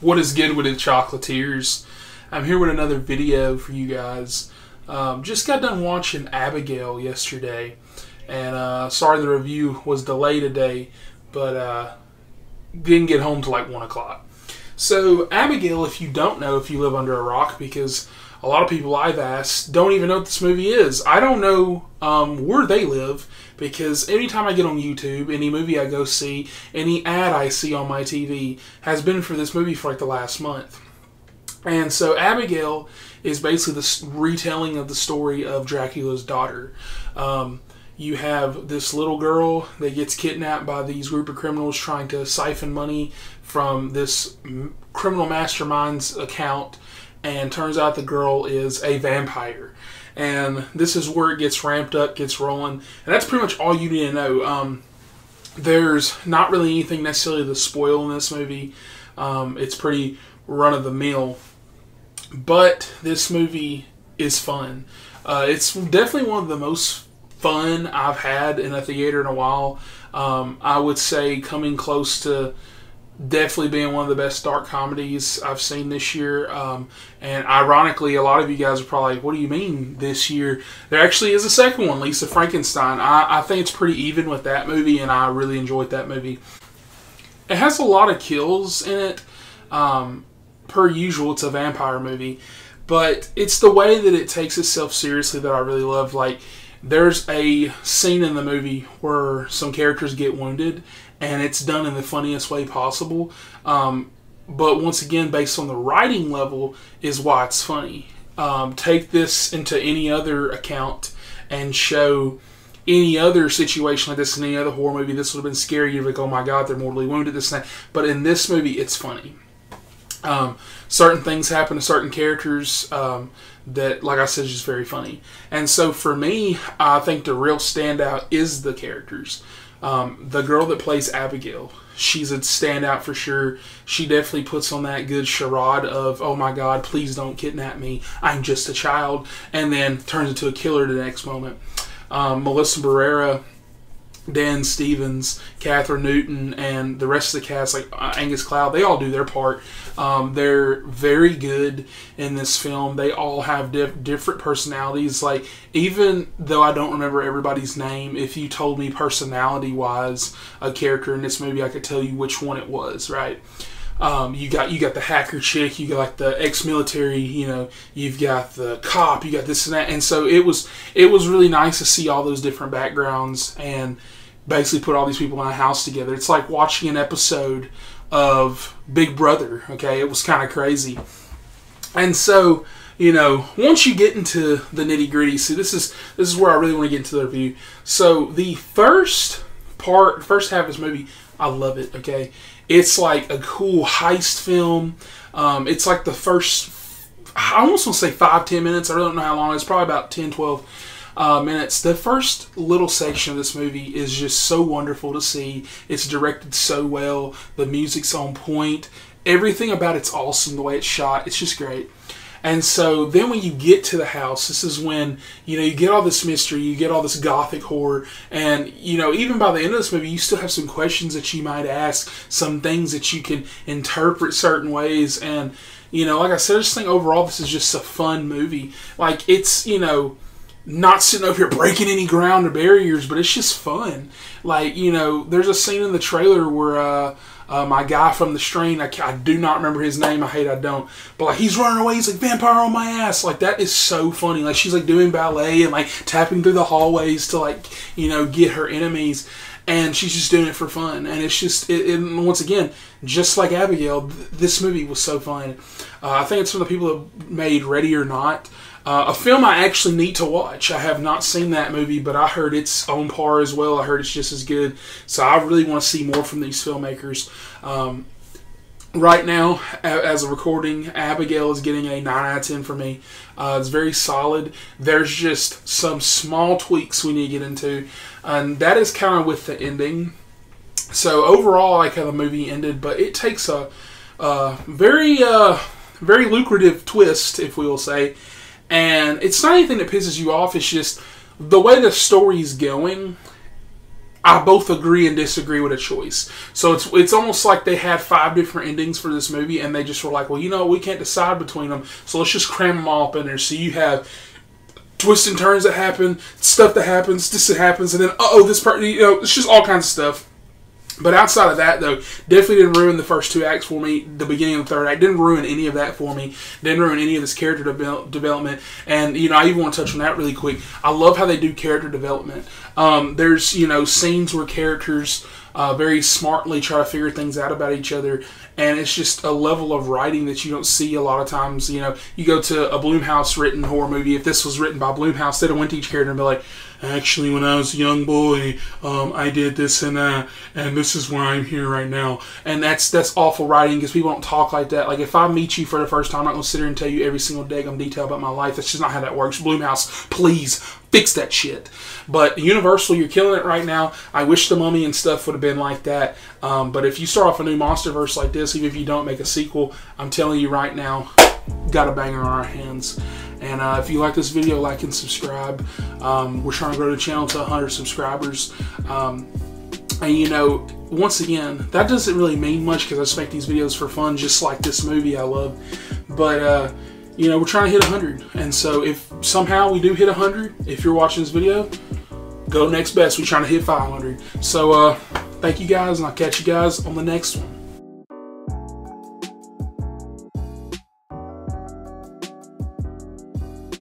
What is good with the chocolatiers? I'm here with another video for you guys. Just got done watching Abigail yesterday, and sorry the review was delayed today, but didn't get home till like 1 o'clock. So Abigail, if you don't know, if you live under a rock, because a lot of people I've asked don't even know what this movie is. I don't know where they live, because anytime I get on YouTube, any movie I go see, any ad I see on my TV has been for this movie for like the last month. And so Abigail is basically the retelling of the story of Dracula's daughter. You have this little girl that gets kidnapped by these group of criminals trying to siphon money from this criminal mastermind's account, and turns out the girl is a vampire. And this is where it gets ramped up, gets rolling, and that's pretty much all you need to know. There's not really anything necessarily to spoil in this movie. It's pretty run-of-the-mill, but this movie is fun. It's definitely one of the most fun I've had in a theater in a while. I would say coming close to definitely being one of the best dark comedies I've seen this year. And ironically, a lot of you guys are probably like, what do you mean this year? There actually is a second one, Lisa Frankenstein. I think it's pretty even with that movie, and I really enjoyed that movie. It has a lot of kills in it. Per usual, it's a vampire movie. But it's the way that it takes itself seriously that I really love. Like, there's a scene in the movie where some characters get wounded, and it's done in the funniest way possible. But once again, based on the writing level, is why it's funny. Take this into any other account and show any other situation like this in any other horror movie, this would have been scary. You're like, oh my god, they're mortally wounded, this and that. But in this movie, it's funny. Certain things happen to certain characters that, like I said, is just very funny. And so for me, I think the real standout is the characters. The girl that plays Abigail, she's a standout for sure. She definitely puts on that good charade of, oh my god, please don't kidnap me, I'm just a child, and then turns into a killer the next moment. Melissa Barrera, Dan Stevens, Catherine Newton, and the rest of the cast, like Angus Cloud, they all do their part. They're very good in this film. They all have different personalities. Like, even though I don't remember everybody's name, if you told me personality-wise a character in this movie, I could tell you which one it was, right? You got the hacker chick, you got like the ex-military, you know, you've got the cop, you got this and that, and so it was really nice to see all those different backgrounds and basically put all these people in a house together. It's like watching an episode of Big Brother. Okay, it was kind of crazy. And so, you know, once you get into the nitty gritty, see, this is where I really want to get into the review. So the first half of this movie, I love it. Okay, it's like a cool heist film. It's like the first, I almost want to say 5-10 minutes. I really don't know how long. It's probably about 10-12 minutes. The first little section of this movie is just so wonderful to see. It's directed so well. The music's on point. Everything about it's awesome. The way it's shot, it's just great. And so then when you get to the house, this is when, you know, you get all this mystery, you get all this gothic horror, and, you know, even by the end of this movie, you still have some questions that you might ask, some things that you can interpret certain ways, and, you know, like I said, I just think overall this is just a fun movie. Like, it's, you know, not sitting over here breaking any ground or barriers, but it's just fun. Like, you know, there's a scene in the trailer where my guy from The Strain, I do not remember his name, I hate I don't, but like he's running away, he's like, vampire on my ass. Like, that is so funny. Like, she's like doing ballet and like tapping through the hallways to, like, you know, get her enemies, and she's just doing it for fun. And it's just, and once again, just like Abigail, this movie was so fun. I think it's from the people that made Ready or Not. A film I actually need to watch. I have not seen that movie, but I heard it's on par as well. I heard it's just as good. So I really want to see more from these filmmakers. Right now, as a recording, Abigail is getting a 9 out of 10 for me. It's very solid. There's just some small tweaks we need to get into, and that is kind of with the ending. So overall, I like how the movie ended, but it takes a very lucrative twist, if we will say. And it's not anything that pisses you off. It's just the way the story's going. I both agree and disagree with a choice. So it's almost like they had 5 different endings for this movie, and they just were like, well, you know, we can't decide between them, so let's just cram them all up in there. So you have twists and turns that happen, stuff that happens, this that happens, and then, this part, you know, it's just all kinds of stuff. But outside of that, though, definitely didn't ruin the first 2 acts for me. The beginning of the 3rd act didn't ruin any of that for me. Didn't ruin any of this character development. And, you know, I even want to touch on that really quick. I love how they do character development. There's, you know, scenes where characters very smartly try to figure things out about each other. And it's just a level of writing that you don't see a lot of times. You know, you go to a Blumhouse written horror movie. If this was written by Blumhouse, they'd have went to each character and be like, actually, when I was a young boy, I did this and that, and this is where I'm here right now. And that's awful writing, because people don't talk like that. Like, if I meet you for the first time, I'm not going to sit here and tell you every single daggum detail about my life. That's just not how that works. Blumhouse, please fix that shit. But Universal, you're killing it right now. I wish The Mummy and stuff would have been like that. But if you start off a new MonsterVerse like this, even if you don't make a sequel, I'm telling you right now, got a banger on our hands. And if you like this video, like and subscribe. We're trying to grow the channel to 100 subscribers. And you know, once again, that doesn't really mean much, because I just make these videos for fun, just like this movie I love. But you know, we're trying to hit 100. And so if somehow we do hit 100, if you're watching this video, go next best. We're trying to hit 500. So thank you guys, and I'll catch you guys on the next one.